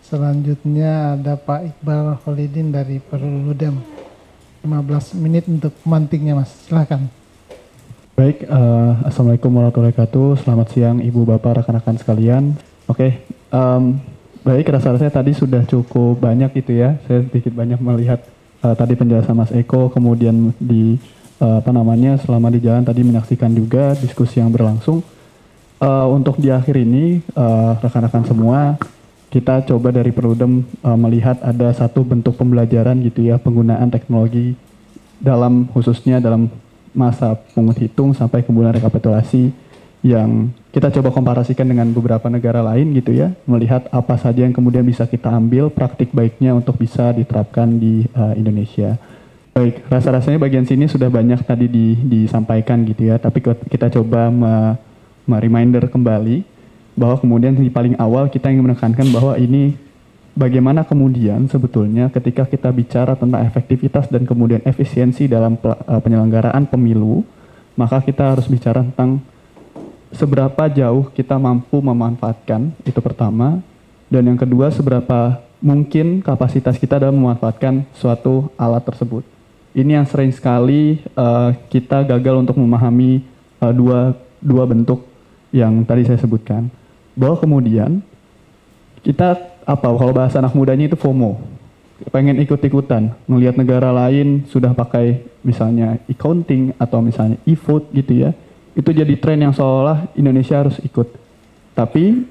Selanjutnya ada Pak Iqbal Khalidin dari Perludem. 15 menit untuk pemantiknya, Mas. Silahkan. Baik, Assalamualaikum warahmatullahi wabarakatuh. Selamat siang Ibu Bapak rekan-rekan sekalian. Oke, baik, rasa-rasanya tadi sudah cukup banyak gitu ya. Saya sedikit banyak melihat tadi penjelasan Mas Eko, kemudian di selama di jalan tadi menyaksikan juga diskusi yang berlangsung. Untuk di akhir ini, rekan-rekan semua, kita coba dari Perludem melihat ada satu bentuk pembelajaran gitu ya, penggunaan teknologi khususnya dalam masa pungut hitung sampai kemudian rekapitulasi yang kita coba komparasikan dengan beberapa negara lain gitu ya, melihat apa saja yang kemudian bisa kita ambil praktik baiknya untuk bisa diterapkan di Indonesia. Baik, rasa-rasanya bagian sini sudah banyak tadi disampaikan gitu ya, tapi kita coba reminder kembali bahwa kemudian di paling awal kita ingin menekankan bahwa ini bagaimana kemudian sebetulnya ketika kita bicara tentang efektivitas dan kemudian efisiensi dalam penyelenggaraan pemilu, maka kita harus bicara tentang seberapa jauh kita mampu memanfaatkan, itu pertama, dan yang kedua seberapa mungkin kapasitas kita dalam memanfaatkan suatu alat tersebut. Ini yang sering sekali kita gagal untuk memahami dua bentuk yang tadi saya sebutkan. Bahwa kemudian kita kalau bahasa anak mudanya itu FOMO, pengen ikut-ikutan, melihat negara lain sudah pakai misalnya e-counting atau misalnya e-vote gitu ya, itu jadi tren yang seolah Indonesia harus ikut. Tapi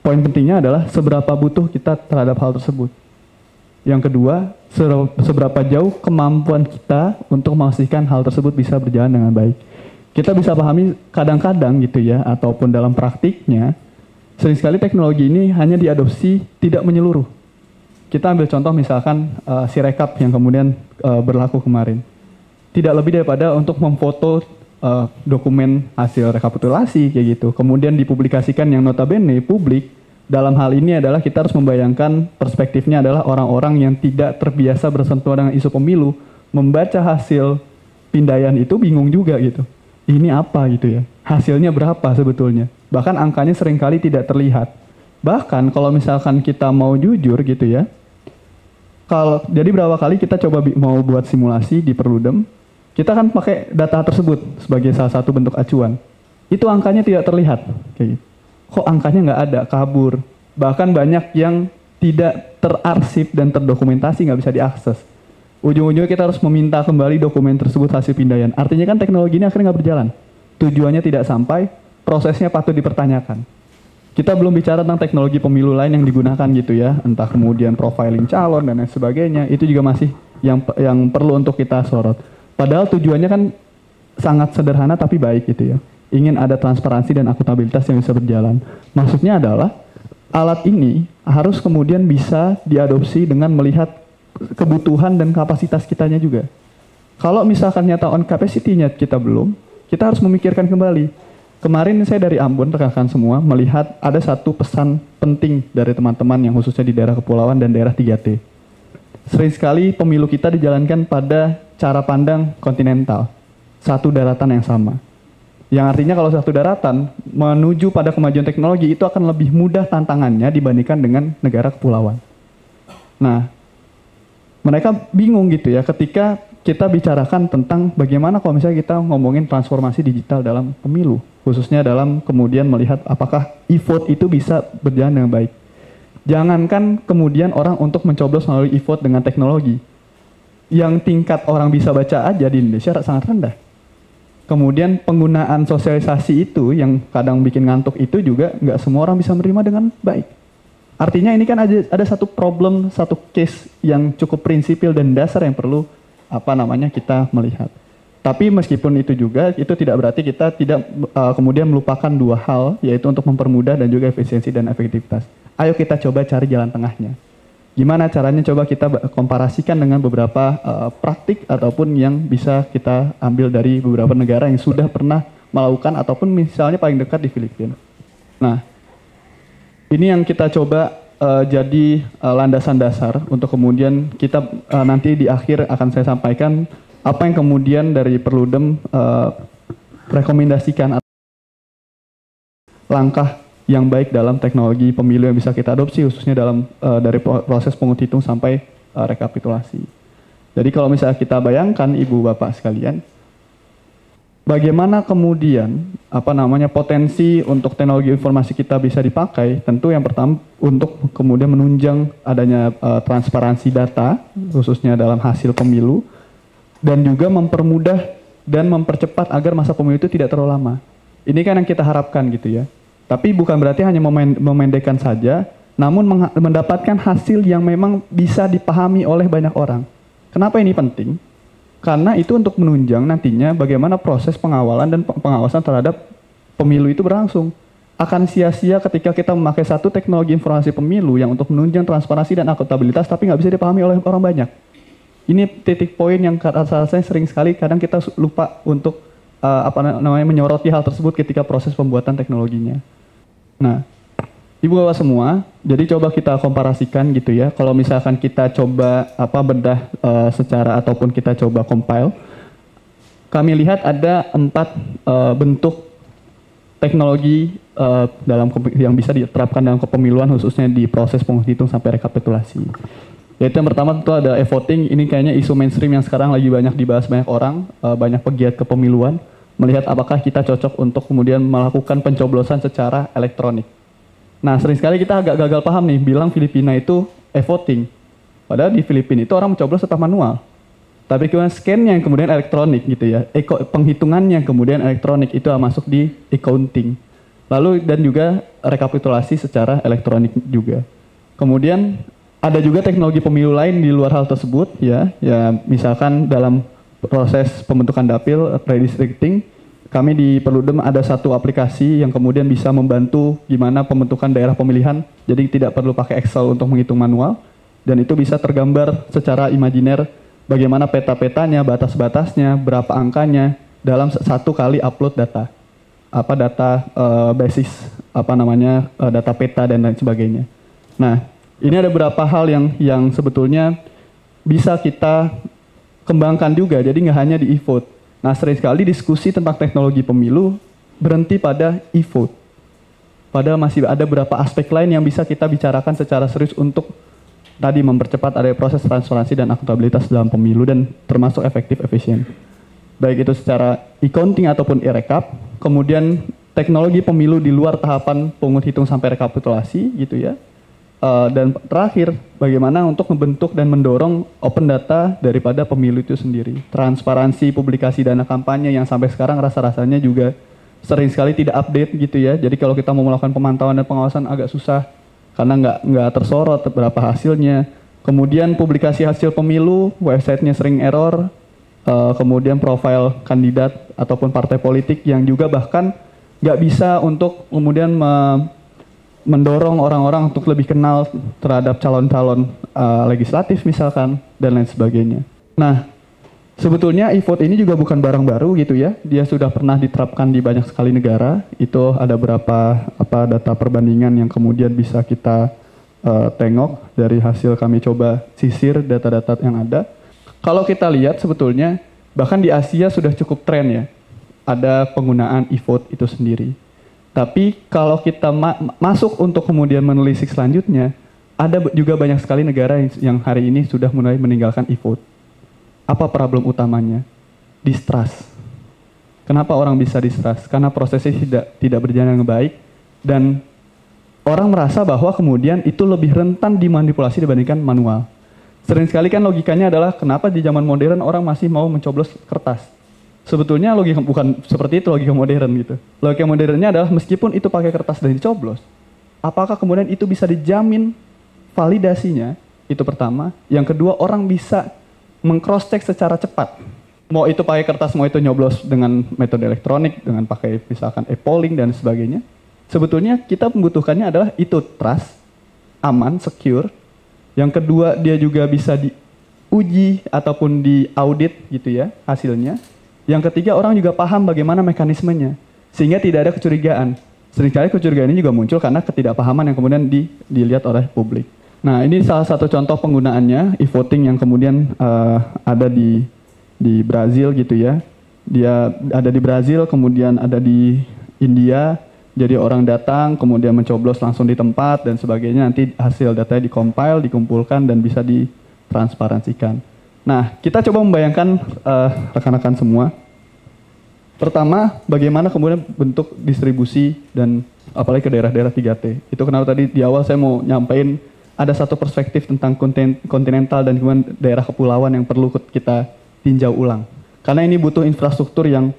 poin pentingnya adalah seberapa butuh kita terhadap hal tersebut. Yang kedua, seberapa jauh kemampuan kita untuk memastikan hal tersebut bisa berjalan dengan baik. Kita bisa pahami kadang-kadang gitu ya, ataupun dalam praktiknya, sering sekali teknologi ini hanya diadopsi tidak menyeluruh. Kita ambil contoh misalkan Sirekap yang kemudian berlaku kemarin. Tidak lebih daripada untuk memfoto dokumen hasil rekapitulasi kayak gitu. Kemudian dipublikasikan yang notabene publik. Dalam hal ini adalah kita harus membayangkan perspektifnya adalah orang-orang yang tidak terbiasa bersentuhan dengan isu pemilu. Membaca hasil pindaian itu bingung juga gitu. Ini apa gitu ya, hasilnya berapa sebetulnya. Bahkan angkanya seringkali tidak terlihat. Bahkan kalau misalkan kita mau jujur gitu ya, jadi berapa kali kita coba mau buat simulasi di Perludem, kita kan pakai data tersebut sebagai salah satu bentuk acuan. Itu angkanya tidak terlihat. Kayak gitu. Kok angkanya nggak ada, kabur. Bahkan banyak yang tidak terarsip dan terdokumentasi, nggak bisa diakses. Ujung-ujungnya kita harus meminta kembali dokumen tersebut hasil pindaian. Artinya kan teknologi ini akhirnya nggak berjalan. Tujuannya tidak sampai, prosesnya patut dipertanyakan. Kita belum bicara tentang teknologi pemilu lain yang digunakan gitu ya, entah kemudian profiling calon dan lain sebagainya, itu juga masih yang perlu untuk kita sorot. Padahal tujuannya kan sangat sederhana tapi baik gitu ya. Ingin ada transparansi dan akuntabilitas yang bisa berjalan. Maksudnya adalah alat ini harus kemudian bisa diadopsi dengan melihat kebutuhan dan kapasitas kitanya juga. Kalau misalkan nyata on capacity-nya kita belum, kita harus memikirkan kembali. Kemarin saya dari Ambon, rekan-rekan semua, melihat ada satu pesan penting dari teman-teman yang khususnya di daerah kepulauan dan daerah 3T. Sering sekali pemilu kita dijalankan pada cara pandang kontinental. Satu daratan yang sama. Yang artinya kalau satu daratan menuju pada kemajuan teknologi itu akan lebih mudah tantangannya dibandingkan dengan negara kepulauan. Nah, mereka bingung gitu ya ketika kita bicarakan tentang bagaimana kalau misalnya kita ngomongin transformasi digital dalam pemilu, khususnya dalam kemudian melihat apakah e-vote itu bisa berjalan dengan baik. Jangankan kemudian orang untuk mencoblos melalui e-vote dengan teknologi, yang tingkat orang bisa baca aja di Indonesia sangat rendah. Kemudian penggunaan sosialisasi itu yang kadang bikin ngantuk itu juga nggak semua orang bisa menerima dengan baik. Artinya ini kan ada satu problem, satu case yang cukup prinsipil dan dasar yang perlu kita melihat. Tapi meskipun itu juga, itu tidak berarti kita tidak kemudian melupakan dua hal, yaitu untuk mempermudah dan juga efisiensi dan efektivitas. Ayo kita coba cari jalan tengahnya. Gimana caranya coba kita komparasikan dengan beberapa praktik ataupun yang bisa kita ambil dari beberapa negara yang sudah pernah melakukan ataupun misalnya paling dekat di Filipina. Nah, ini yang kita coba jadi landasan dasar untuk kemudian kita nanti di akhir akan saya sampaikan apa yang kemudian dari Perludem rekomendasikan langkah yang baik dalam teknologi pemilu yang bisa kita adopsi, khususnya dalam dari proses pengut hitung sampai rekapitulasi. Jadi kalau misalnya kita bayangkan Ibu Bapak sekalian, bagaimana kemudian potensi untuk teknologi informasi kita bisa dipakai? Tentu yang pertama untuk kemudian menunjang adanya transparansi data, khususnya dalam hasil pemilu, dan juga mempermudah dan mempercepat agar masa pemilu itu tidak terlalu lama. Ini kan yang kita harapkan gitu ya. Tapi bukan berarti hanya memendekkan saja, namun mendapatkan hasil yang memang bisa dipahami oleh banyak orang. Kenapa ini penting? Karena itu untuk menunjang nantinya bagaimana proses pengawalan dan pengawasan terhadap pemilu itu berlangsung. Akan sia-sia ketika kita memakai satu teknologi informasi pemilu yang untuk menunjang transparansi dan akuntabilitas tapi nggak bisa dipahami oleh orang banyak. Ini titik poin yang rasanya sering sekali kadang kita lupa untuk menyoroti hal tersebut ketika proses pembuatan teknologinya. Nah, Ibu Bapak semua, jadi coba kita komparasikan gitu ya. Kalau misalkan kita coba bedah secara ataupun kita coba compile, kami lihat ada 4 bentuk teknologi yang bisa diterapkan dalam kepemiluan, khususnya di proses pengut hitung sampai rekapitulasi. Yaitu yang pertama tentu ada e-voting. Ini kayaknya isu mainstream yang sekarang lagi banyak dibahas banyak orang, banyak pegiat kepemiluan, melihat apakah kita cocok untuk kemudian melakukan pencoblosan secara elektronik. Nah, sering sekali kita agak gagal paham nih, bilang Filipina itu e-voting. Padahal di Filipina itu orang mencoblos secara manual. Tapi kemudian scan-nya yang kemudian elektronik gitu ya. Penghitungannya kemudian elektronik itu masuk di e-counting. Lalu dan juga rekapitulasi secara elektronik juga. Kemudian ada juga teknologi pemilu lain di luar hal tersebut ya misalkan dalam proses pembentukan dapil redistricting, kami di Perludem ada satu aplikasi yang kemudian bisa membantu gimana pembentukan daerah pemilihan, jadi tidak perlu pakai Excel untuk menghitung manual, dan itu bisa tergambar secara imajiner bagaimana peta-petanya, batas-batasnya, berapa angkanya dalam satu kali upload data, basis, data peta dan lain sebagainya. Nah, ini ada beberapa hal yang sebetulnya bisa kita kembangkan juga, jadi nggak hanya di e-vote. Nah, sering sekali diskusi tentang teknologi pemilu berhenti pada e-vote. Padahal masih ada beberapa aspek lain yang bisa kita bicarakan secara serius untuk tadi mempercepat ada proses transparansi dan akuntabilitas dalam pemilu dan termasuk efektif efisien. Baik itu secara e-counting ataupun e-rekap, kemudian teknologi pemilu di luar tahapan pungut hitung sampai rekapitulasi gitu ya. Dan terakhir, bagaimana untuk membentuk dan mendorong open data daripada pemilu itu sendiri. Transparansi publikasi dana kampanye yang sampai sekarang rasa-rasanya juga sering sekali tidak update gitu ya. Jadi kalau kita mau melakukan pemantauan dan pengawasan agak susah karena nggak tersorot berapa hasilnya. Kemudian publikasi hasil pemilu, websitenya sering error. Kemudian profil kandidat ataupun partai politik yang juga bahkan nggak bisa untuk kemudian mendorong orang-orang untuk lebih kenal terhadap calon-calon legislatif misalkan, dan lain sebagainya. Nah, sebetulnya e-vote ini juga bukan barang baru gitu ya. Dia sudah pernah diterapkan di banyak sekali negara. Itu ada berapa data perbandingan yang kemudian bisa kita tengok dari hasil kami coba sisir data-data yang ada. Kalau kita lihat sebetulnya, bahkan di Asia sudah cukup tren ya, ada penggunaan e-vote itu sendiri. Tapi kalau kita masuk untuk kemudian menelisik selanjutnya, ada juga banyak sekali negara yang hari ini sudah mulai meninggalkan e-vote. Apa problem utamanya? Distrust. Kenapa orang bisa distrust? Karena prosesnya tidak berjalan dengan baik, dan orang merasa bahwa kemudian itu lebih rentan dimanipulasi dibandingkan manual. Sering sekali kan logikanya adalah kenapa di zaman modern orang masih mau mencoblos kertas. Sebetulnya logika bukan seperti itu logika modern gitu. Logika modernnya adalah meskipun itu pakai kertas dan dicoblos, apakah kemudian itu bisa dijamin validasinya? Itu pertama. Yang kedua, orang bisa meng-cross check secara cepat. Mau itu pakai kertas, mau itu nyoblos dengan metode elektronik, dengan pakai misalkan e-polling dan sebagainya. Sebetulnya kita membutuhkannya adalah itu trust, aman, secure. Yang kedua, dia juga bisa diuji ataupun diaudit gitu ya hasilnya. Yang ketiga, orang juga paham bagaimana mekanismenya, sehingga tidak ada kecurigaan. Seringkali kecurigaan ini juga muncul karena ketidakpahaman yang kemudian dilihat oleh publik. Nah, ini salah satu contoh penggunaannya, e-voting yang kemudian ada di Brazil gitu ya. Dia ada di Brazil, kemudian ada di India, Jadi orang datang, kemudian mencoblos langsung di tempat dan sebagainya, nanti hasil datanya dikompil, dikumpulkan, dan bisa ditransparansikan. Nah, kita coba membayangkan rekan-rekan semua. Pertama, bagaimana kemudian bentuk distribusi dan apalagi ke daerah-daerah 3T. Itu kenapa tadi di awal saya mau nyampein ada satu perspektif tentang kontinental dan kemudian daerah kepulauan yang perlu kita tinjau ulang. Karena ini butuh infrastruktur yang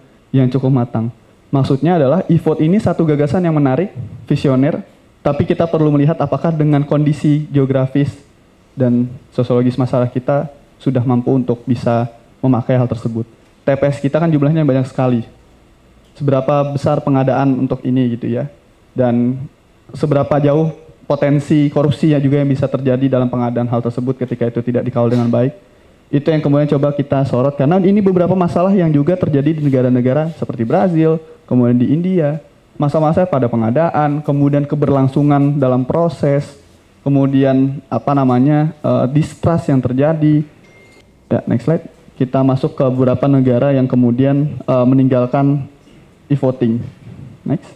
cukup matang. Maksudnya adalah e-vote ini satu gagasan yang menarik, visioner, tapi kita perlu melihat apakah dengan kondisi geografis dan sosiologis masyarakat kita sudah mampu untuk bisa memakai hal tersebut. TPS kita kan jumlahnya banyak sekali. Seberapa besar pengadaan untuk ini gitu ya. Dan seberapa jauh potensi korupsi juga yang bisa terjadi dalam pengadaan hal tersebut ketika itu tidak dikawal dengan baik. Itu yang kemudian coba kita sorot, karena ini beberapa masalah yang juga terjadi di negara-negara seperti Brazil, kemudian di India, masa-masa pada pengadaan, kemudian keberlangsungan dalam proses, kemudian distrust yang terjadi. Ya, next slide. Kita masuk ke beberapa negara yang kemudian meninggalkan e-voting. Next.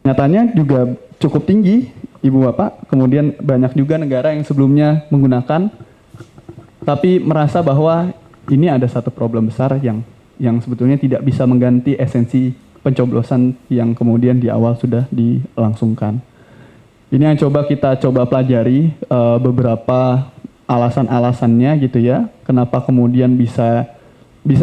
Nyatanya juga cukup tinggi, Ibu Bapak, kemudian banyak juga negara yang sebelumnya menggunakan, tapi merasa bahwa ini ada satu problem besar yang sebetulnya tidak bisa mengganti esensi pencoblosan yang kemudian di awal sudah dilangsungkan. Ini yang kita coba pelajari beberapa alasan-alasannya gitu ya, kenapa kemudian bisa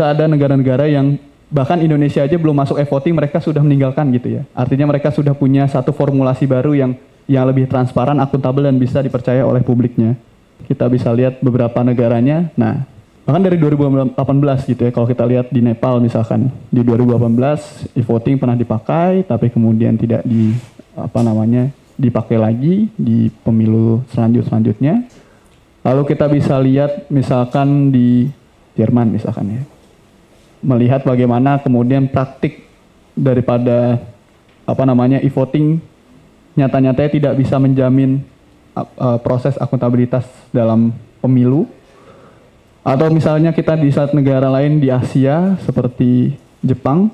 ada negara-negara yang bahkan Indonesia aja belum masuk e-voting mereka sudah meninggalkan gitu ya. Artinya mereka sudah punya satu formulasi baru yang lebih transparan, akuntabel, dan bisa dipercaya oleh publiknya. Kita bisa lihat beberapa negaranya. Nah, bahkan dari 2018 gitu ya, kalau kita lihat di Nepal misalkan, di 2018 e-voting pernah dipakai, tapi kemudian tidak dipakai lagi di pemilu selanjutnya. Lalu kita bisa lihat misalkan di Jerman misalkan ya, melihat bagaimana kemudian praktik daripada e-voting nyata-nyatanya tidak bisa menjamin proses akuntabilitas dalam pemilu. Atau misalnya kita di saat negara lain di Asia seperti Jepang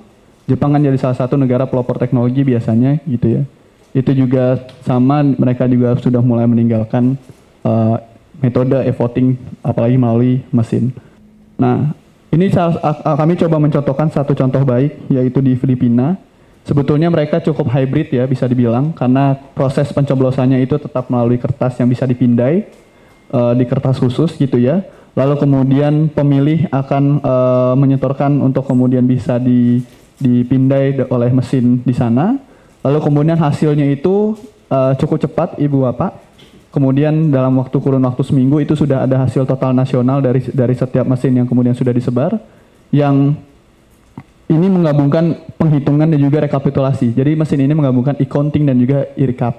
kan jadi salah satu negara pelopor teknologi biasanya gitu ya. Itu juga sama, mereka juga sudah mulai meninggalkan metode e-voting apalagi melalui mesin. Nah, ini kami coba mencontohkan satu contoh baik, yaitu di Filipina. Sebetulnya mereka cukup hybrid ya, bisa dibilang, karena proses pencoblosannya itu tetap melalui kertas yang bisa dipindai di kertas khusus gitu ya. Lalu kemudian pemilih akan menyetorkan untuk kemudian bisa dipindai oleh mesin di sana. Lalu kemudian hasilnya itu cukup cepat, Ibu Bapak. Kemudian dalam kurun waktu seminggu itu sudah ada hasil total nasional dari setiap mesin yang kemudian sudah disebar, yang ini menggabungkan penghitungan dan juga rekapitulasi. Jadi mesin ini menggabungkan e-counting dan juga e-recap.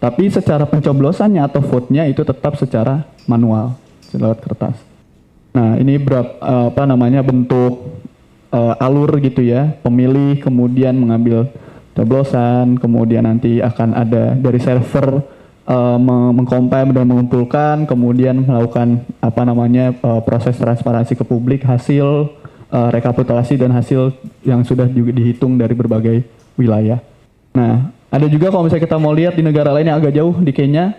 Tapi secara pencoblosannya atau vote-nya itu tetap secara manual, lewat kertas. Nah, ini bentuk alur gitu ya. Pemilih kemudian mengambil coblosan, kemudian nanti akan ada dari server mengcompile dan mengumpulkan, kemudian melakukan proses transparansi ke publik, hasil rekapitulasi dan hasil yang sudah juga dihitung dari berbagai wilayah. Nah, ada juga kalau misalnya kita mau lihat di negara lain yang agak jauh, di Kenya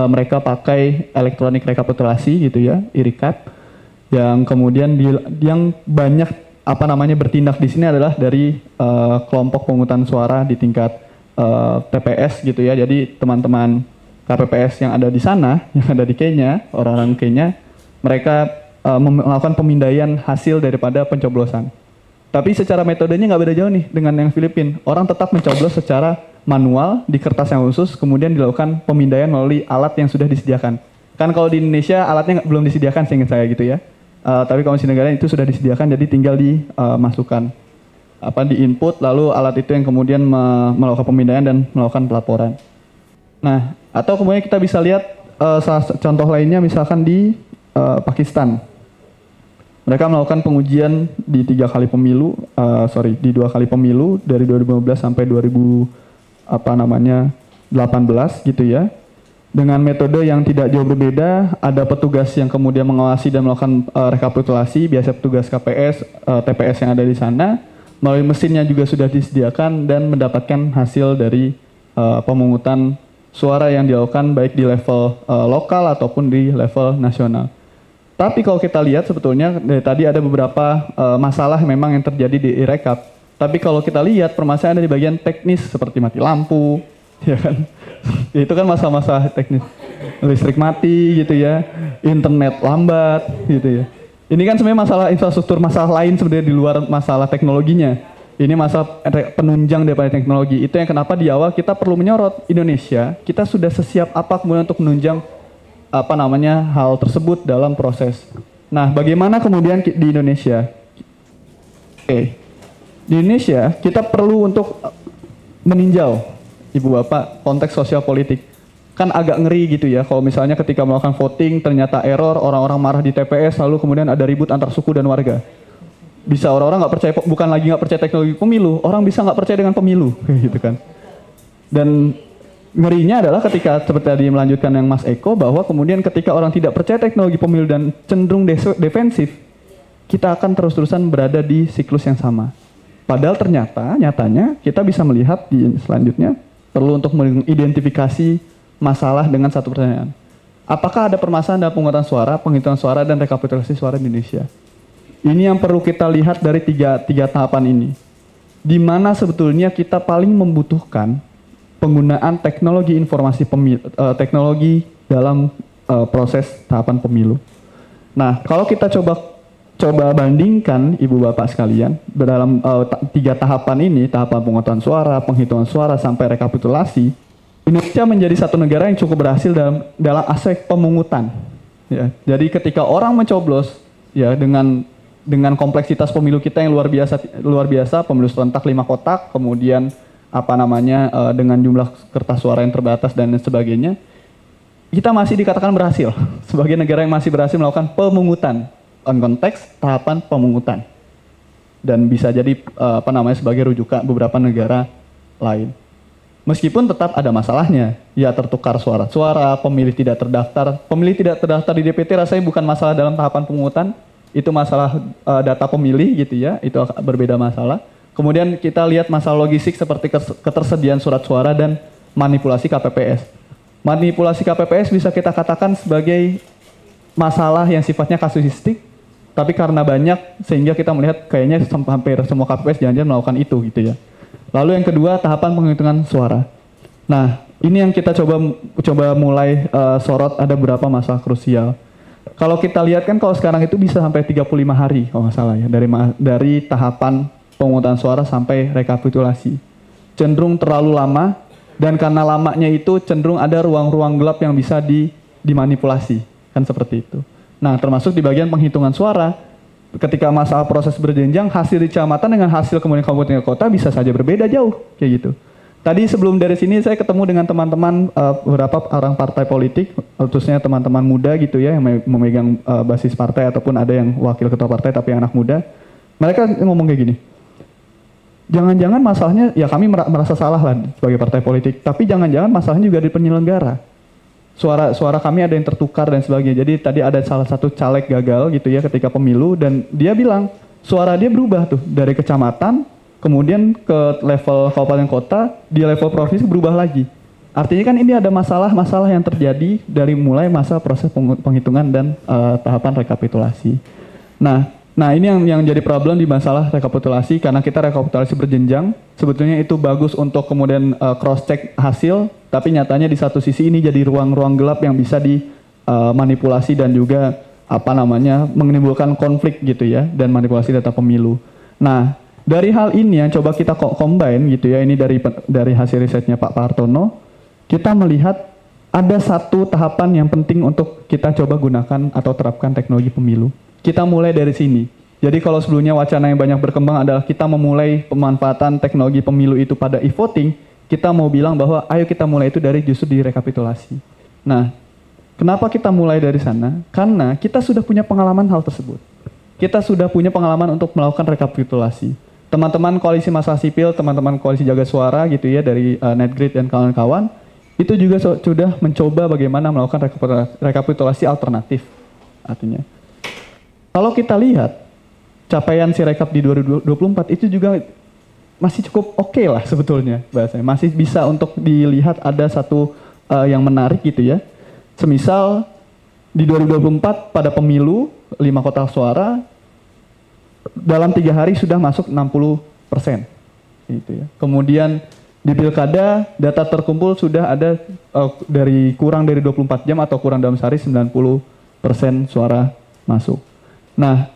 mereka pakai elektronik rekapitulasi gitu ya, e-recap, yang kemudian yang banyak bertindak di sini adalah dari kelompok pemungutan suara di tingkat TPS gitu ya. Jadi teman-teman KPPS yang ada di sana, yang ada di Kenya, orang-orang Kenya, mereka melakukan pemindaian hasil daripada pencoblosan. Tapi secara metodenya nggak beda jauh nih dengan yang Filipina. Orang tetap mencoblos secara manual di kertas yang khusus, kemudian dilakukan pemindaian melalui alat yang sudah disediakan. Kan kalau di Indonesia alatnya belum disediakan seingat saya gitu ya. Tapi kalau di negara itu sudah disediakan, jadi tinggal dimasukkan, di input, lalu alat itu yang kemudian melakukan pemindaian dan melakukan pelaporan. Nah, atau kemudian kita bisa lihat contoh lainnya misalkan di Pakistan. Mereka melakukan pengujian di 2 kali pemilu dari 2015 sampai 2018 gitu ya. Dengan metode yang tidak jauh berbeda, ada petugas yang kemudian mengawasi dan melakukan rekapitulasi, biasa petugas KPS, TPS yang ada di sana. melalui mesinnya juga sudah disediakan dan mendapatkan hasil dari pemungutan suara yang dilakukan baik di level lokal ataupun di level nasional. Tapi kalau kita lihat sebetulnya dari tadi ada beberapa masalah memang yang terjadi di rekap. Tapi kalau kita lihat permasalahan ada di bagian teknis seperti mati lampu, ya kan? Itu kan masalah-masalah teknis. Listrik mati gitu ya, internet lambat gitu ya. Ini kan sebenarnya masalah infrastruktur, masalah lain sebenarnya di luar masalah teknologinya. Ini masalah penunjang daripada teknologi. Itu yang kenapa di awal kita perlu menyorot Indonesia, kita sudah sesiap apa kemudian untuk menunjang hal tersebut dalam proses. Nah, bagaimana kemudian di Indonesia? Oke. Di Indonesia kita perlu untuk meninjau, Ibu Bapak, konteks sosial politik. Kan agak ngeri gitu ya, kalau misalnya ketika melakukan voting ternyata error, orang-orang marah di TPS, lalu kemudian ada ribut antar suku dan warga. Bisa orang-orang nggak percaya, bukan lagi nggak percaya teknologi pemilu, orang bisa nggak percaya dengan pemilu, gitu kan. Dan ngerinya adalah ketika seperti tadi melanjutkan yang Mas Eko, bahwa kemudian ketika orang tidak percaya teknologi pemilu dan cenderung defensif, kita akan terus-terusan berada di siklus yang sama. Padahal nyatanya kita bisa melihat di selanjutnya, perlu untuk mengidentifikasi masalah dengan satu pertanyaan. Apakah ada permasalahan dalam pemungutan suara, penghitungan suara, dan rekapitulasi suara di Indonesia? Ini yang perlu kita lihat dari tiga tahapan ini. Di mana sebetulnya kita paling membutuhkan penggunaan teknologi informasi teknologi dalam proses tahapan pemilu. Nah, kalau kita coba bandingkan Ibu Bapak sekalian dalam tiga tahapan ini, tahapan pemungutan suara, penghitungan suara, sampai rekapitulasi, Indonesia menjadi satu negara yang cukup berhasil dalam aspek pemungutan. Ya, jadi ketika orang mencoblos, ya dengan kompleksitas pemilu kita yang luar biasa, pemilu serentak 5 kotak, kemudian dengan jumlah kertas suara yang terbatas dan sebagainya, kita masih dikatakan berhasil sebagai negara yang masih berhasil melakukan pemungutan on konteks tahapan pemungutan, dan bisa jadi sebagai rujukan beberapa negara lain. Meskipun tetap ada masalahnya, ya tertukar suara-suara, pemilih tidak terdaftar di DPT rasanya bukan masalah dalam tahapan pemungutan, itu masalah data pemilih gitu ya, itu berbeda masalah. Kemudian kita lihat masalah logistik seperti ketersediaan surat suara dan manipulasi KPPS. Manipulasi KPPS bisa kita katakan sebagai masalah yang sifatnya kasuistik, tapi karena banyak sehingga kita melihat kayaknya hampir semua KPPS jangan-jangan melakukan itu gitu ya. Lalu yang kedua, tahapan penghitungan suara. Nah, ini yang kita coba mulai sorot, ada beberapa masalah krusial. Kalau kita lihat kan kalau sekarang itu bisa sampai 35 hari kalau nggak salah ya, dari tahapan pemungutan suara sampai rekapitulasi. Cenderung terlalu lama, dan karena lamanya itu cenderung ada ruang-ruang gelap yang bisa dimanipulasi, kan seperti itu. Nah, termasuk di bagian penghitungan suara, ketika masalah proses berjenjang, hasil di kecamatan dengan hasil kemudian kabupaten kota bisa saja berbeda jauh, kayak gitu. Tadi sebelum dari sini saya ketemu dengan teman-teman beberapa orang partai politik, khususnya teman-teman muda gitu ya, yang memegang basis partai ataupun ada yang wakil ketua partai tapi anak muda. Mereka ngomong kayak gini, jangan-jangan masalahnya, ya kami merasa salah lah sebagai partai politik, tapi jangan-jangan masalahnya juga di penyelenggara. Suara kami ada yang tertukar dan sebagainya. Jadi tadi ada salah satu caleg gagal gitu ya ketika pemilu, dan dia bilang suara dia berubah tuh dari kecamatan kemudian ke level kabupaten kota, di level provinsi berubah lagi. Artinya kan ini ada masalah-masalah yang terjadi dari mulai masa proses penghitungan dan tahapan rekapitulasi. Nah ini yang jadi problem di masalah rekapitulasi, karena kita rekapitulasi berjenjang, sebetulnya itu bagus untuk kemudian cross check hasil, tapi nyatanya di satu sisi ini jadi ruang-ruang gelap yang bisa dimanipulasi dan juga menimbulkan konflik gitu ya, dan manipulasi data pemilu. Nah, dari hal ini yang coba kita combine gitu ya, ini dari hasil risetnya Pak Partono, kita melihat ada satu tahapan yang penting untuk kita coba gunakan atau terapkan teknologi pemilu. Kita mulai dari sini. Jadi kalau sebelumnya wacana yang banyak berkembang adalah kita memulai pemanfaatan teknologi pemilu itu pada e-voting, kita mau bilang bahwa ayo kita mulai itu dari justru di rekapitulasi. Nah, kenapa kita mulai dari sana? Karena kita sudah punya pengalaman hal tersebut. Kita sudah punya pengalaman untuk melakukan rekapitulasi. Teman-teman koalisi masyarakat sipil, teman-teman koalisi jaga suara gitu ya dari Netgrid dan kawan-kawan, itu juga sudah mencoba bagaimana melakukan rekapitulasi alternatif. Artinya, kalau kita lihat capaian Sirekap di 2024 itu juga masih cukup oke lah sebetulnya bahasanya. Masih bisa untuk dilihat ada satu yang menarik gitu ya. Semisal di 2024 pada pemilu 5 kotak suara dalam 3 hari sudah masuk 60%. Gitu ya. Kemudian di pilkada data terkumpul sudah ada kurang dari 24 jam atau kurang dalam sehari 90% suara masuk. Nah,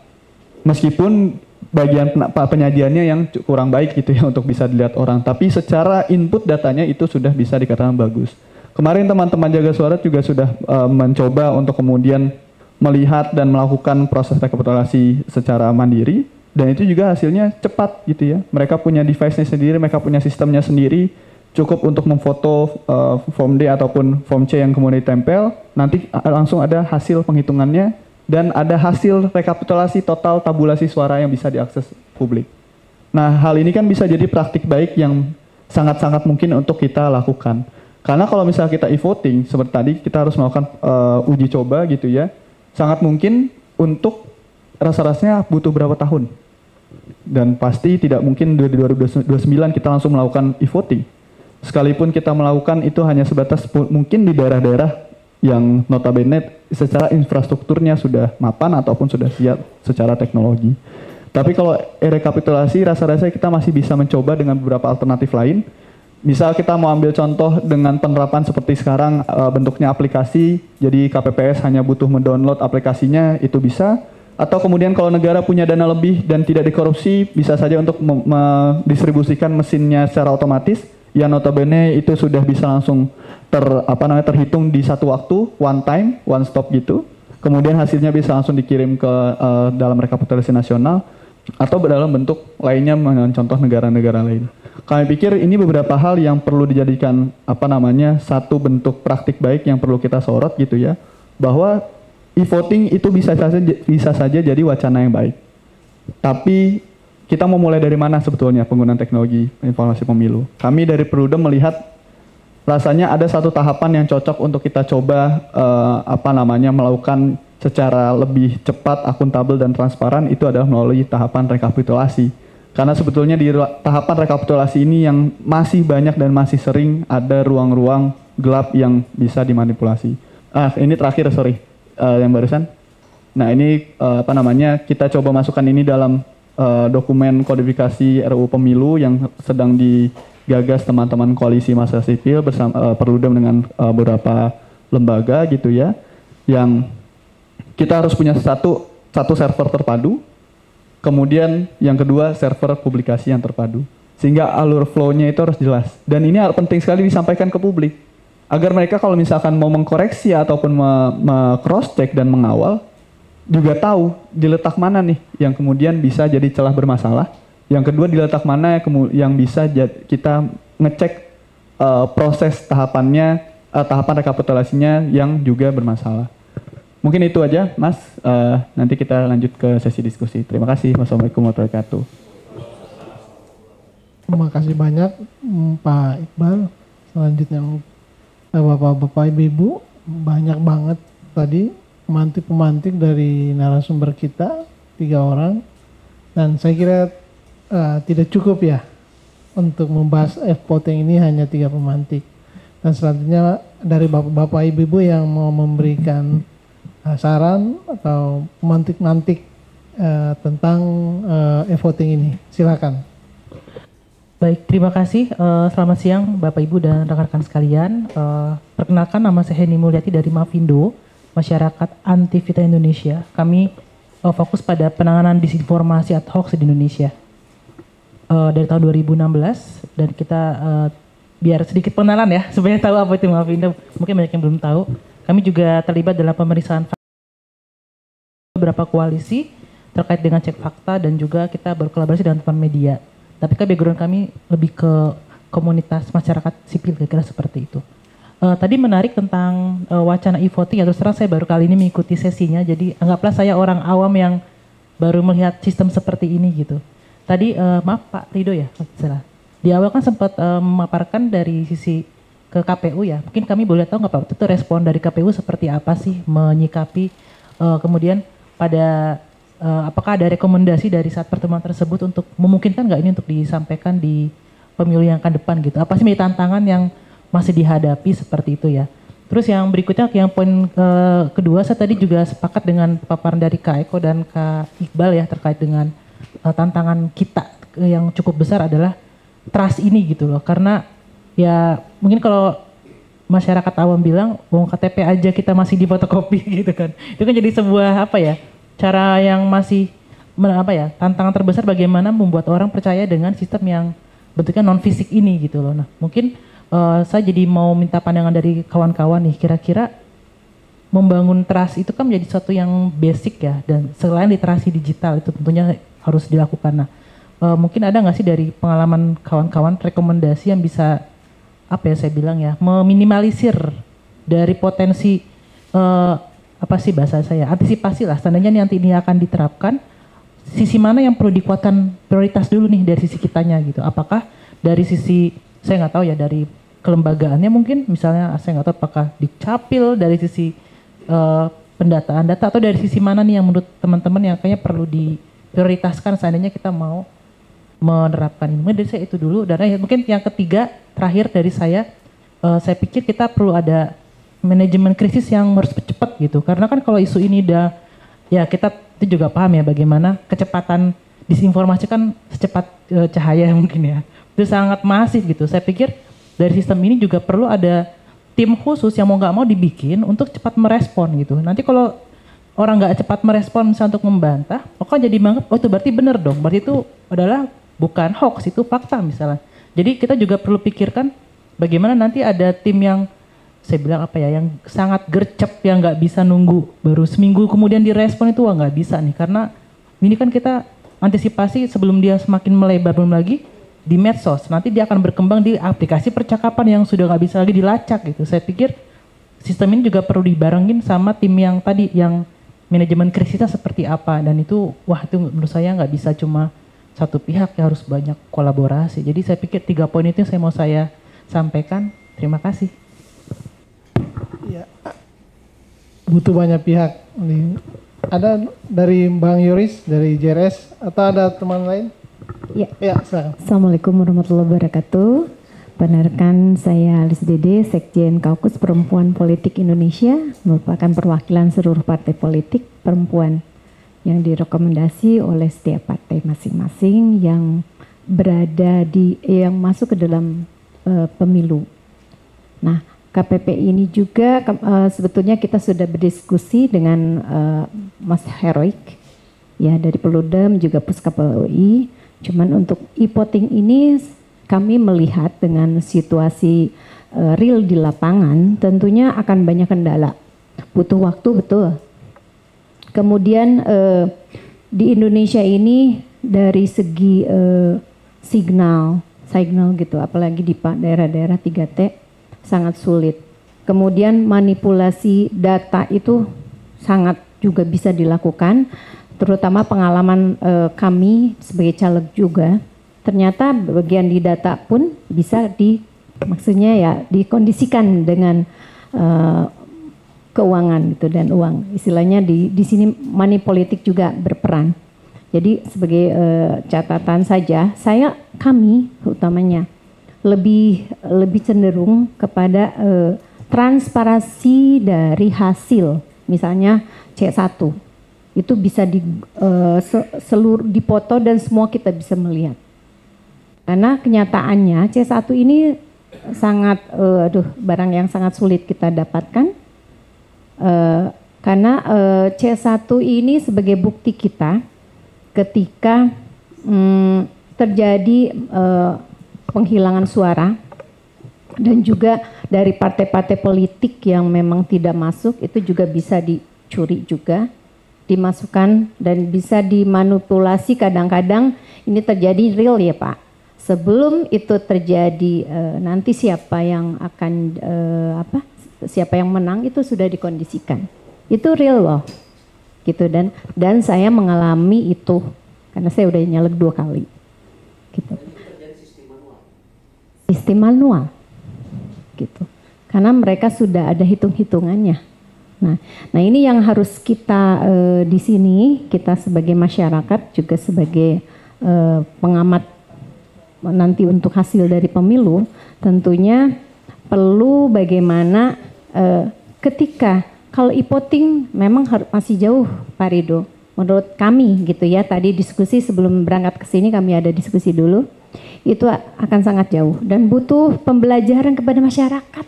meskipun bagian penyajiannya yang kurang baik gitu ya untuk bisa dilihat orang, tapi secara input datanya itu sudah bisa dikatakan bagus. Kemarin teman-teman jaga suara juga sudah mencoba untuk kemudian melihat dan melakukan proses rekapitulasi secara mandiri. Dan itu juga hasilnya cepat gitu ya. Mereka punya device-nya sendiri, mereka punya sistemnya sendiri. Cukup untuk memfoto form D ataupun form C yang kemudian ditempel. Nanti langsung ada hasil penghitungannya. Dan ada hasil rekapitulasi total tabulasi suara yang bisa diakses publik. Nah, hal ini kan bisa jadi praktik baik yang sangat-sangat mungkin untuk kita lakukan. Karena kalau misalnya kita e-voting, seperti tadi kita harus melakukan uji coba gitu ya. Sangat mungkin untuk rasa-rasanya butuh berapa tahun. Dan pasti tidak mungkin di 2029 kita langsung melakukan e-voting. Sekalipun kita melakukan itu hanya sebatas mungkin di daerah-daerah yang notabene secara infrastrukturnya sudah mapan ataupun sudah siap secara teknologi. Tapi kalau rekapitulasi rasa-rasanya kita masih bisa mencoba dengan beberapa alternatif lain. Misal kita mau ambil contoh dengan penerapan seperti sekarang bentuknya aplikasi, jadi KPPS hanya butuh mendownload aplikasinya, itu bisa. Atau kemudian kalau negara punya dana lebih dan tidak dikorupsi, bisa saja untuk mendistribusikan mesinnya secara otomatis, yang notabene itu sudah bisa langsung terhitung di satu waktu, one time, one stop gitu. Kemudian hasilnya bisa langsung dikirim ke dalam rekapitulasi nasional, atau dalam bentuk lainnya mencontoh negara-negara lain. Kami pikir ini beberapa hal yang perlu dijadikan satu bentuk praktik baik yang perlu kita sorot gitu ya, bahwa e-voting itu bisa saja jadi wacana yang baik. Tapi kita mau mulai dari mana sebetulnya penggunaan teknologi informasi pemilu? Kami dari Perludem melihat rasanya ada satu tahapan yang cocok untuk kita coba melakukan secara lebih cepat, akuntabel dan transparan, itu adalah melalui tahapan rekapitulasi. Karena sebetulnya di tahapan rekapitulasi ini yang masih banyak dan masih sering ada ruang-ruang gelap yang bisa dimanipulasi. Ini terakhir, sorry. Yang barusan. Nah ini kita coba masukkan ini dalam dokumen kodifikasi RUU Pemilu yang sedang digagas teman-teman koalisi masyarakat sipil bersama Perludem dengan beberapa lembaga gitu ya, yang kita harus punya satu server terpadu, kemudian yang kedua server publikasi yang terpadu, sehingga alur flow-nya itu harus jelas. Dan ini penting sekali disampaikan ke publik. Agar mereka kalau misalkan mau mengkoreksi ataupun cross check dan mengawal, juga tahu diletak mana nih yang kemudian bisa jadi celah bermasalah. Yang kedua diletak mana yang bisa kita ngecek proses tahapan rekapitulasinya yang juga bermasalah. Mungkin itu aja, Mas. Nanti kita lanjut ke sesi diskusi. Terima kasih. Wassalamualaikum warahmatullahi wabarakatuh. Terima kasih banyak Pak Iqbal. Selanjutnya Bapak-bapak, Ibu, banyak banget tadi pemantik-pemantik dari narasumber kita, 3 orang. Dan saya kira tidak cukup ya untuk membahas e-voting ini hanya 3 pemantik. Dan selanjutnya dari bapak-bapak, ibu-ibu yang mau memberikan saran atau pemantik-mantik tentang e-voting ini. Silakan. Baik, terima kasih. Selamat siang Bapak Ibu dan rekan-rekan sekalian. Perkenalkan, nama saya Heni Mulyati dari Mavindo, Masyarakat Anti Fitnah Indonesia. Kami fokus pada penanganan disinformasi ad hoc di Indonesia. Dari tahun 2016, dan kita biar sedikit pengenalan ya, supaya tahu apa itu Mavindo. Mungkin banyak yang belum tahu. Kami juga terlibat dalam pemeriksaan beberapa koalisi terkait dengan cek fakta, dan juga kita berkolaborasi dengan teman media. Tapi background kami lebih ke komunitas masyarakat sipil, kira-kira seperti itu. Tadi menarik tentang wacana e-voting, ya terus terang saya baru kali ini mengikuti sesinya, jadi anggaplah saya orang awam yang baru melihat sistem seperti ini gitu. Tadi maaf Pak Rido ya, salah. Di awal kan sempat memaparkan dari sisi ke KPU ya, mungkin kami boleh tahu nggak Pak, itu respon dari KPU seperti apa sih menyikapi kemudian pada apakah ada rekomendasi dari saat pertemuan tersebut untuk memungkinkan nggak ini untuk disampaikan di pemilu yang akan depan gitu? Apa sih tantangan yang masih dihadapi seperti itu ya? Terus yang berikutnya, yang poin kedua, saya tadi juga sepakat dengan paparan dari Kak Eko dan Kak Iqbal ya terkait dengan tantangan kita yang cukup besar adalah trust ini gitu loh. Karena ya mungkin kalau masyarakat awam bilang, wong KTP aja kita masih difotokopi gitu kan. Itu kan jadi sebuah apa ya, cara yang masih tantangan terbesar bagaimana membuat orang percaya dengan sistem yang bentuknya non fisik ini gitu loh. Nah mungkin saya jadi mau minta pandangan dari kawan-kawan nih, kira-kira membangun trust itu kan menjadi sesuatu yang basic ya, dan selain literasi digital itu tentunya harus dilakukan. Nah mungkin ada nggak sih dari pengalaman kawan-kawan rekomendasi yang bisa saya bilang ya, meminimalisir dari potensi antisipasi lah, seandainya nanti ini akan diterapkan, sisi mana yang perlu dikuatkan prioritas dulu nih dari sisi kitanya gitu. Apakah dari sisi, saya nggak tahu ya, dari kelembagaannya mungkin, misalnya saya nggak tahu apakah dicapil dari sisi pendataan data, atau dari sisi mana nih yang menurut teman-teman yang kayaknya perlu diprioritaskan seandainya kita mau menerapkan ini. Mungkin dari saya itu dulu, dan mungkin yang ketiga terakhir dari saya pikir kita perlu ada manajemen krisis yang harus cepat gitu, karena kan kalau isu ini udah ya, kita itu juga paham ya bagaimana kecepatan disinformasi kan secepat cahaya mungkin ya, itu sangat masif gitu. Saya pikir dari sistem ini juga perlu ada tim khusus yang mau nggak mau dibikin untuk cepat merespon gitu. Nanti kalau orang nggak cepat merespon misalnya untuk membantah, kok jadi menganggap itu berarti benar dong, berarti itu adalah bukan hoax, itu fakta misalnya. Jadi kita juga perlu pikirkan bagaimana nanti ada tim yang saya bilang yang sangat gercep, yang nggak bisa nunggu baru seminggu kemudian direspon, itu nggak bisa nih, karena ini kan kita antisipasi sebelum dia semakin melebar. Belum lagi di medsos, nanti dia akan berkembang di aplikasi percakapan yang sudah nggak bisa lagi dilacak gitu. Saya pikir sistem ini juga perlu dibarengin sama tim yang tadi, yang manajemen krisisnya seperti apa, dan itu itu menurut saya nggak bisa cuma satu pihak ya, harus banyak kolaborasi. Jadi saya pikir 3 poin itu yang mau saya sampaikan. Terima kasih. Ya, butuh banyak pihak. Ada dari Bang Yoris dari JRS atau ada teman lain? Ya. Silakan. Assalamualaikum warahmatullahi wabarakatuh. Benarkan saya Alis Dede, Sekjen Kaukus Perempuan Politik Indonesia, merupakan perwakilan seluruh partai politik perempuan yang direkomendasi oleh setiap partai masing-masing yang berada yang masuk ke dalam pemilu. Nah, KPP ini juga sebetulnya kita sudah berdiskusi dengan Mas Heroik ya, dari Perludem juga Puskapol UI. Cuman untuk e-voting ini kami melihat dengan situasi real di lapangan tentunya akan banyak kendala. Butuh waktu, betul. Kemudian di Indonesia ini dari segi signal gitu, apalagi di daerah-daerah 3T sangat sulit. Kemudian manipulasi data itu sangat juga bisa dilakukan, terutama pengalaman kami sebagai caleg juga. Ternyata bagian di data pun bisa maksudnya ya dikondisikan dengan keuangan gitu, dan uang. Istilahnya di sini money politik juga berperan. Jadi sebagai catatan saja, kami utamanya lebih cenderung kepada transparansi dari hasil, misalnya C1 itu bisa seluruh dipoto dan semua kita bisa melihat. Karena kenyataannya C1 ini sangat barang yang sangat sulit kita dapatkan. Karena C1 ini sebagai bukti kita ketika terjadi penghilangan suara, dan juga dari partai-partai politik yang memang tidak masuk itu juga bisa dicuri juga, dimasukkan dan bisa dimanipulasi. Kadang-kadang ini terjadi real ya Pak. Sebelum itu terjadi nanti siapa yang akan siapa yang menang itu sudah dikondisikan. Itu real loh. Gitu, dan saya mengalami itu karena saya udah nyalek 2 kali. Gitu. Sistem manual. Gitu. Karena mereka sudah ada hitung-hitungannya. Nah ini yang harus kita di sini, kita sebagai masyarakat juga sebagai pengamat nanti untuk hasil dari pemilu, tentunya perlu bagaimana ketika kalau e-voting memang masih jauh Pak Ridho, menurut kami gitu ya, tadi diskusi sebelum berangkat ke sini kami ada diskusi dulu, itu akan sangat jauh dan butuh pembelajaran kepada masyarakat.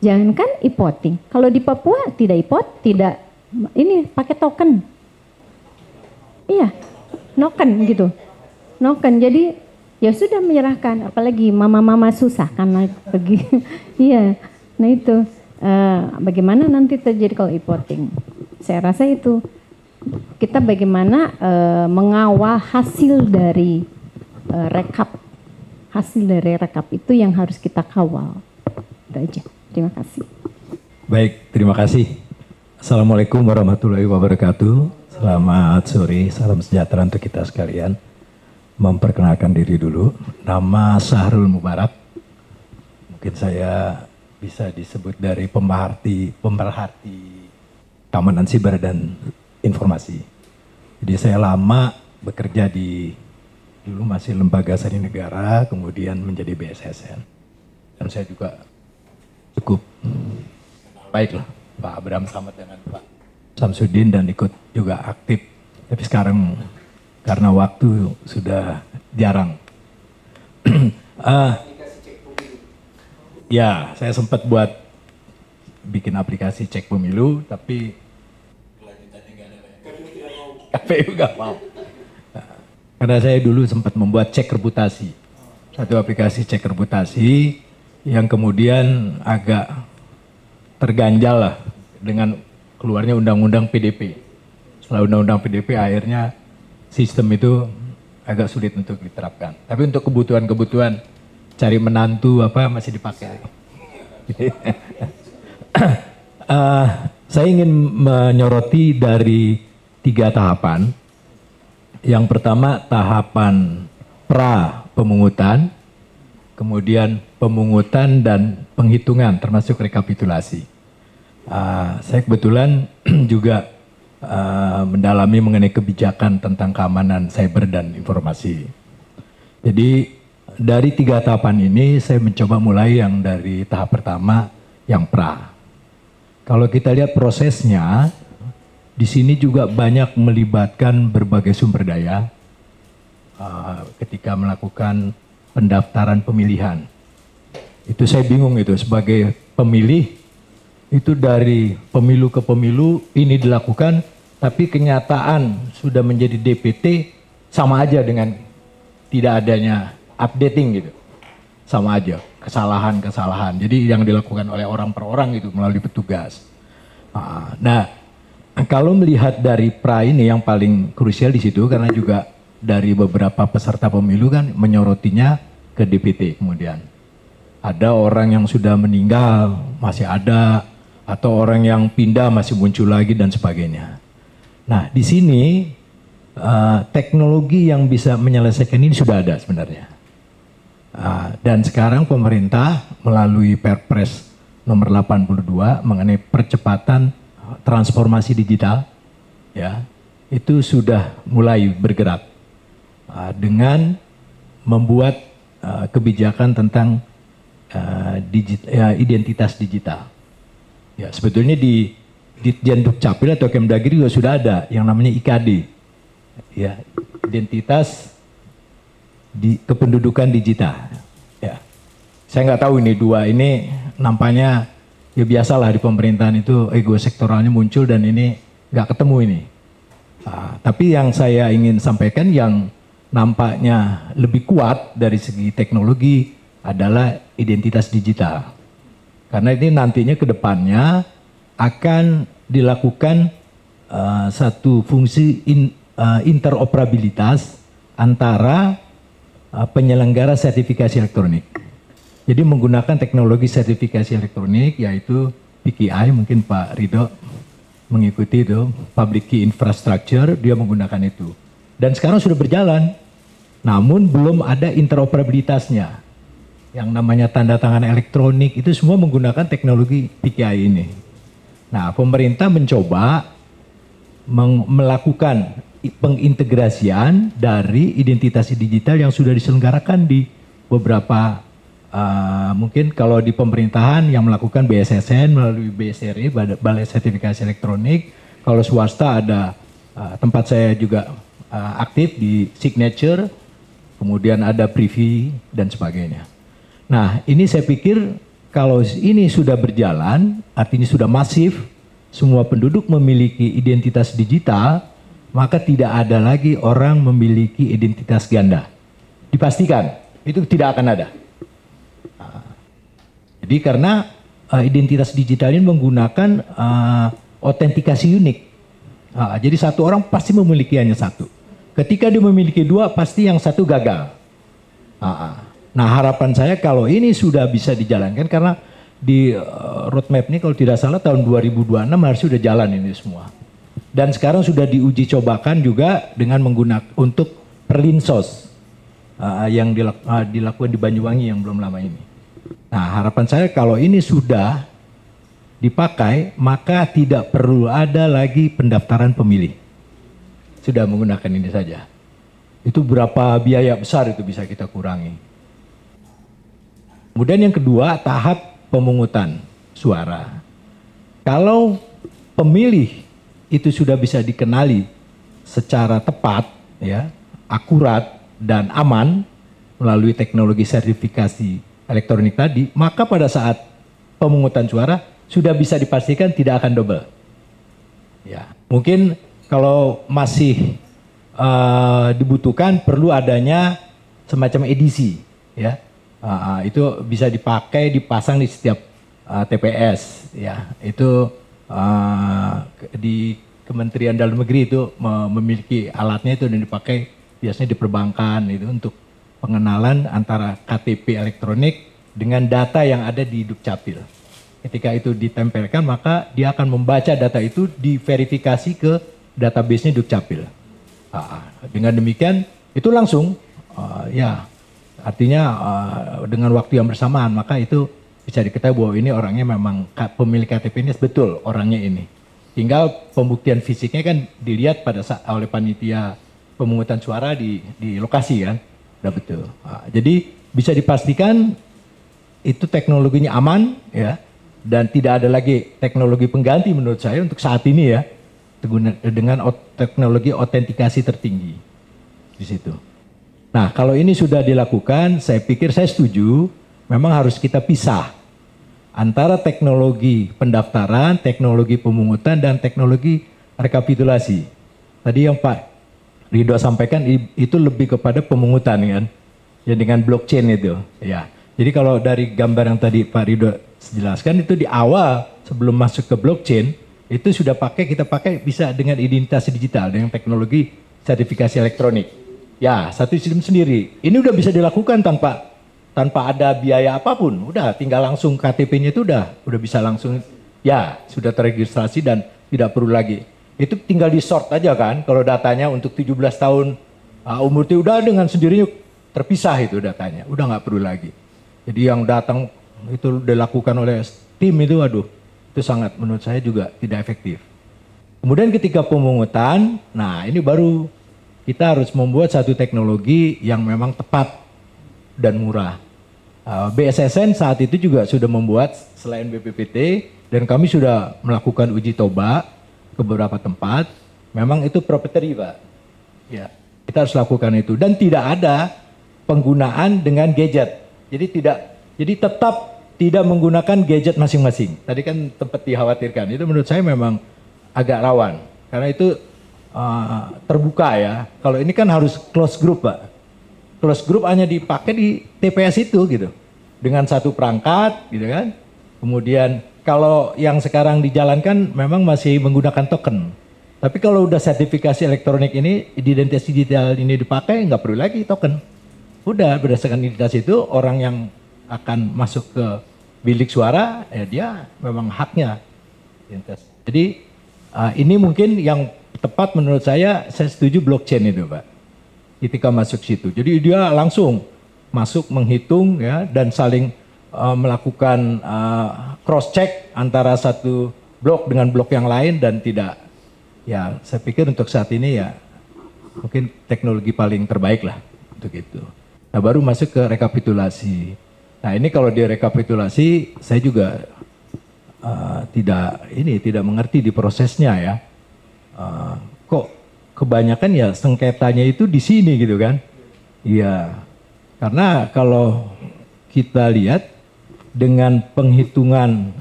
Jangankan e-voting, kalau di Papua tidak tidak ini pakai token, iya, noken gitu, noken. Jadi ya sudah menyerahkan, apalagi mama-mama susah karena pergi, iya. Nah itu bagaimana nanti terjadi kalau e-voting? Saya rasa itu kita bagaimana mengawal hasil dari rekap, hasil dari rekap itu yang harus kita kawal. Itu aja. Terima kasih. Baik, terima kasih. Assalamualaikum warahmatullahi wabarakatuh. Selamat sore, salam sejahtera untuk kita sekalian. Memperkenalkan diri dulu, nama Sahrul Mubarak. Mungkin saya bisa disebut dari pemerhati keamanan siber dan informasi. Jadi saya lama bekerja dulu masih lembaga sandi negara, kemudian menjadi BSSN. Dan saya juga cukup baiklah Pak Abraham Samad dengan Pak Samsudin dan ikut juga aktif. Tapi sekarang karena waktu sudah jarang. Ya, saya sempat buat bikin aplikasi cek pemilu, tapi kelanjutannya nggak ada. KPU nggak mau. Karena saya dulu sempat membuat cek reputasi, satu aplikasi cek reputasi yang kemudian agak terganjal lah dengan keluarnya undang-undang PDP. Setelah undang-undang PDP akhirnya sistem itu agak sulit untuk diterapkan. Tapi untuk kebutuhan-kebutuhan cari menantu apa masih dipakai. Saya ingin menyoroti dari 3 tahapan. Yang pertama tahapan pra pemungutan, kemudian pemungutan dan penghitungan termasuk rekapitulasi. Saya kebetulan juga mendalami mengenai kebijakan tentang keamanan cyber dan informasi. Jadi dari 3 tahapan ini saya mencoba mulai yang dari tahap pertama yang pra. Kalau kita lihat prosesnya, di sini juga banyak melibatkan berbagai sumber daya ketika melakukan pendaftaran pemilihan. Itu saya bingung itu sebagai pemilih, itu dari pemilu ke pemilu ini dilakukan, tapi kenyataan sudah menjadi DPT sama aja dengan tidak adanya updating gitu. Sama aja, kesalahan-kesalahan. Jadi yang dilakukan oleh orang per orang itu melalui petugas. Nah, kalau melihat dari pra ini yang paling krusial di situ karena juga dari beberapa peserta pemilu kan menyorotinya ke DPT kemudian. Ada orang yang sudah meninggal masih ada, atau orang yang pindah masih muncul lagi dan sebagainya. Nah, di sini teknologi yang bisa menyelesaikan ini sudah ada sebenarnya. Dan sekarang pemerintah melalui Perpres nomor 82 mengenai percepatan transformasi digital, ya, itu sudah mulai bergerak dengan membuat kebijakan tentang identitas digital. Ya, sebetulnya di Ditjen Dukcapil atau Kemdagri juga sudah ada yang namanya IKD, ya, identitas kependudukan digital. Ya, saya nggak tahu ini dua ini nampaknya ya biasalah di pemerintahan itu ego sektoralnya muncul dan ini nggak ketemu ini. Tapi yang saya ingin sampaikan yang nampaknya lebih kuat dari segi teknologi adalah identitas digital. Karena ini nantinya ke depannya akan dilakukan satu fungsi interoperabilitas antara penyelenggara sertifikasi elektronik. Jadi menggunakan teknologi sertifikasi elektronik yaitu PKI, mungkin Pak Ridho mengikuti itu, Public Key Infrastructure, dia menggunakan itu. Dan sekarang sudah berjalan, namun belum ada interoperabilitasnya. Yang namanya tanda tangan elektronik itu semua menggunakan teknologi PKI ini. Nah, pemerintah mencoba melakukan pengintegrasian dari identitas digital yang sudah diselenggarakan di beberapa, mungkin kalau di pemerintahan yang melakukan BSSN melalui BSRI, Balai Sertifikasi Elektronik. Kalau swasta ada tempat saya juga aktif di Signature, kemudian ada Privy dan sebagainya. Nah, ini saya pikir kalau ini sudah berjalan, artinya sudah masif, semua penduduk memiliki identitas digital, maka tidak ada lagi orang memiliki identitas ganda. Dipastikan, itu tidak akan ada. Jadi karena identitas digital ini menggunakan autentikasi unik. Jadi satu orang pasti memiliki hanya satu. Ketika dia memiliki dua, pasti yang satu gagal. Nah, harapan saya kalau ini sudah bisa dijalankan, karena di roadmap ini kalau tidak salah tahun 2026 harus sudah jalan ini semua. Dan sekarang sudah diuji cobakan juga dengan menggunakan untuk perlinsos yang dilakukan di Banyuwangi yang belum lama ini. Nah, harapan saya kalau ini sudah dipakai, maka tidak perlu ada lagi pendaftaran pemilih. Sudah menggunakan ini saja. Itu berapa biaya besar itu bisa kita kurangi. Kemudian yang kedua, tahap pemungutan suara. Kalau pemilih itu sudah bisa dikenali secara tepat, ya, akurat dan aman melalui teknologi sertifikasi elektronik tadi, maka pada saat pemungutan suara sudah bisa dipastikan tidak akan double. Ya, mungkin kalau masih dibutuhkan perlu adanya semacam edisi, ya. Itu bisa dipakai, dipasang di setiap TPS, ya. Itu di Kementerian Dalam Negeri itu memiliki alatnya itu dan dipakai biasanya di perbankan itu untuk pengenalan antara KTP elektronik dengan data yang ada di Dukcapil. Ketika itu ditempelkan, maka dia akan membaca data itu, diverifikasi ke database-nya Dukcapil. Dengan demikian itu langsung, ya. Artinya dengan waktu yang bersamaan, maka itu bisa diketahui bahwa ini orangnya memang pemilik KTP ini betul orangnya ini. Tinggal pembuktian fisiknya kan dilihat oleh panitia pemungutan suara di lokasi kan, udah betul. Jadi bisa dipastikan itu teknologinya aman, ya, dan tidak ada lagi teknologi pengganti menurut saya untuk saat ini, ya, dengan teknologi autentikasi tertinggi di situ. Nah, kalau ini sudah dilakukan, saya pikir saya setuju, memang harus kita pisah antara teknologi pendaftaran, teknologi pemungutan, dan teknologi rekapitulasi. Tadi yang Pak Ridho sampaikan itu lebih kepada pemungutan, kan, ya, dengan blockchain itu. Ya. Jadi kalau dari gambar yang tadi Pak Ridho jelaskan, itu di awal sebelum masuk ke blockchain, itu sudah kita pakai bisa dengan identitas digital, dengan teknologi sertifikasi elektronik. Ya, satu sistem sendiri. Ini udah bisa dilakukan tanpa ada biaya apapun. Udah tinggal langsung KTP-nya itu udah bisa langsung, ya, sudah terregistrasi dan tidak perlu lagi. Itu tinggal di-sort aja kan, kalau datanya untuk 17 tahun umur itu udah dengan sendirinya terpisah itu datanya. Udah nggak perlu lagi. Jadi yang datang itu dilakukan oleh tim itu, aduh, itu sangat menurut saya juga tidak efektif. Kemudian ketika pemungutan, nah ini baru kita harus membuat satu teknologi yang memang tepat dan murah. BSSN saat itu juga sudah membuat selain BPPT, dan kami sudah melakukan uji coba ke beberapa tempat. Memang itu proprietary, Pak. Ya, kita harus lakukan itu, dan tidak ada penggunaan dengan gadget. Jadi tetap tidak menggunakan gadget masing-masing. Tadi kan tempat dikhawatirkan. Itu menurut saya memang agak rawan, karena itu terbuka, ya. Kalau ini kan harus close group, Pak. Close group hanya dipakai di TPS itu gitu. Dengan satu perangkat gitu kan. Kemudian kalau yang sekarang dijalankan memang masih menggunakan token. Tapi kalau udah sertifikasi elektronik ini, identitas digital ini dipakai, nggak perlu lagi token. Udah berdasarkan identitas itu, orang yang akan masuk ke bilik suara, ya dia memang haknya. Jadi ini mungkin yang tepat menurut saya setuju blockchain itu, Pak. Ketika masuk situ. Jadi dia langsung masuk menghitung, ya, dan saling melakukan cross check antara satu blok dengan blok yang lain dan tidak, ya saya pikir untuk saat ini ya mungkin teknologi paling terbaik lah untuk itu. Nah baru masuk ke rekapitulasi. Nah ini kalau di rekapitulasi saya juga tidak mengerti di prosesnya ya. Kok kebanyakan ya sengketanya itu di sini gitu kan? Iya, karena kalau kita lihat dengan penghitungan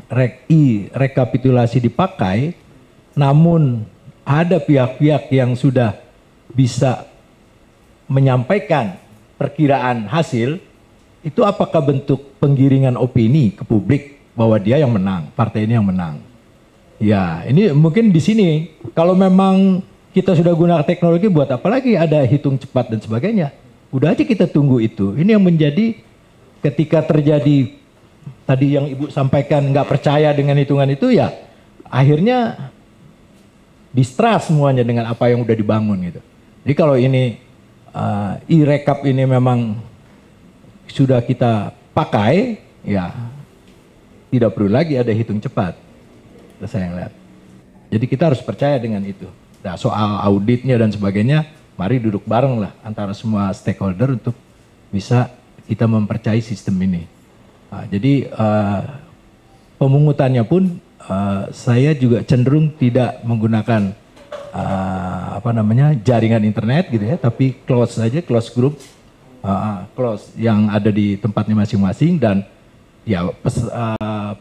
rekapitulasi dipakai, namun ada pihak-pihak yang sudah bisa menyampaikan perkiraan hasil, itu apakah bentuk penggiringan opini ke publik bahwa dia yang menang, partai ini yang menang. Ya, ini mungkin di sini kalau memang kita sudah gunakan teknologi, buat apa lagi ada hitung cepat dan sebagainya. Udah aja kita tunggu itu. Ini yang menjadi ketika terjadi tadi yang Ibu sampaikan nggak percaya dengan hitungan itu ya akhirnya distrust semuanya dengan apa yang udah dibangun gitu. Jadi kalau ini e-rekap ini memang sudah kita pakai, ya tidak perlu lagi ada hitung cepat. Itu saya lihat. Jadi kita harus percaya dengan itu. Nah, soal auditnya dan sebagainya, mari duduk bareng lah antara semua stakeholder untuk bisa kita mempercayai sistem ini. Nah, jadi pemungutannya pun saya juga cenderung tidak menggunakan jaringan internet gitu ya, tapi close saja, close group, close yang ada di tempatnya masing-masing dan ya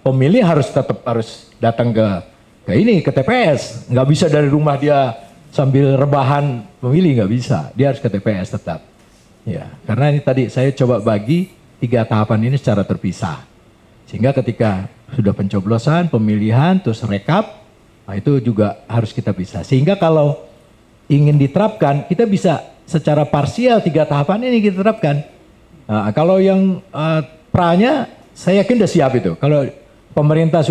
pemilih tetap harus datang ke TPS, nggak bisa dari rumah dia sambil rebahan pemilih, nggak bisa, dia harus ke TPS tetap. Ya, karena ini tadi saya coba bagi 3 tahapan ini secara terpisah, sehingga ketika sudah pencoblosan, pemilihan, terus rekap. Nah, itu juga harus kita bisa. Sehingga kalau ingin diterapkan, kita bisa secara parsial 3 tahapan ini kita terapkan. Nah, kalau yang pranya, saya yakin sudah siap itu. Kalau pemerintah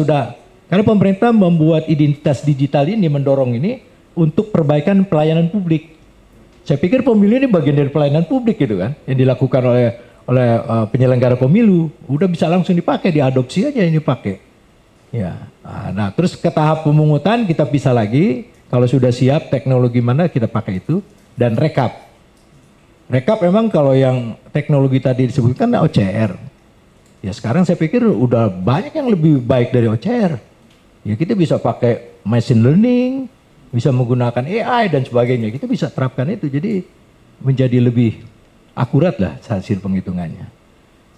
karena pemerintah membuat identitas digital ini, mendorong ini untuk perbaikan pelayanan publik. Saya pikir pemilu ini bagian dari pelayanan publik gitu kan, yang dilakukan oleh penyelenggara pemilu. Udah bisa langsung dipakai, diadopsi aja ini pakai. Ya, nah terus ke tahap pemungutan kita bisa lagi, kalau sudah siap teknologi mana kita pakai itu, dan rekap. Rekap memang kalau yang teknologi tadi disebutkan OCR. Ya sekarang saya pikir udah banyak yang lebih baik dari OCR. Ya kita bisa pakai machine learning, bisa menggunakan AI dan sebagainya, kita bisa terapkan itu, jadi menjadi lebih akurat lah hasil penghitungannya.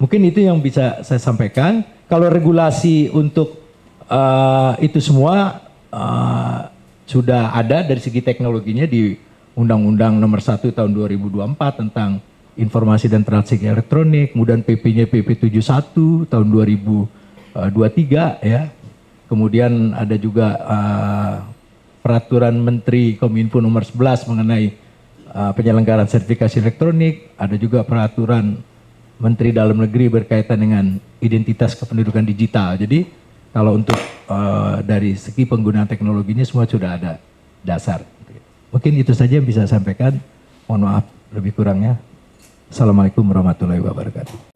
Mungkin itu yang bisa saya sampaikan. Kalau regulasi untuk itu semua sudah ada dari segi teknologinya di Undang-Undang Nomor 1 Tahun 2024 tentang Informasi dan Transaksi Elektronik, kemudian PP-nya PP 71 Tahun 2023 ya. Kemudian ada juga Peraturan Menteri Kominfo Nomor 11 mengenai penyelenggaraan sertifikasi elektronik, ada juga Peraturan Menteri Dalam Negeri berkaitan dengan identitas kependudukan digital. Jadi kalau untuk dari segi penggunaan teknologinya semua sudah ada dasar. Mungkin itu saja yang bisa saya sampaikan. Mohon maaf lebih kurangnya. Assalamualaikum warahmatullahi wabarakatuh.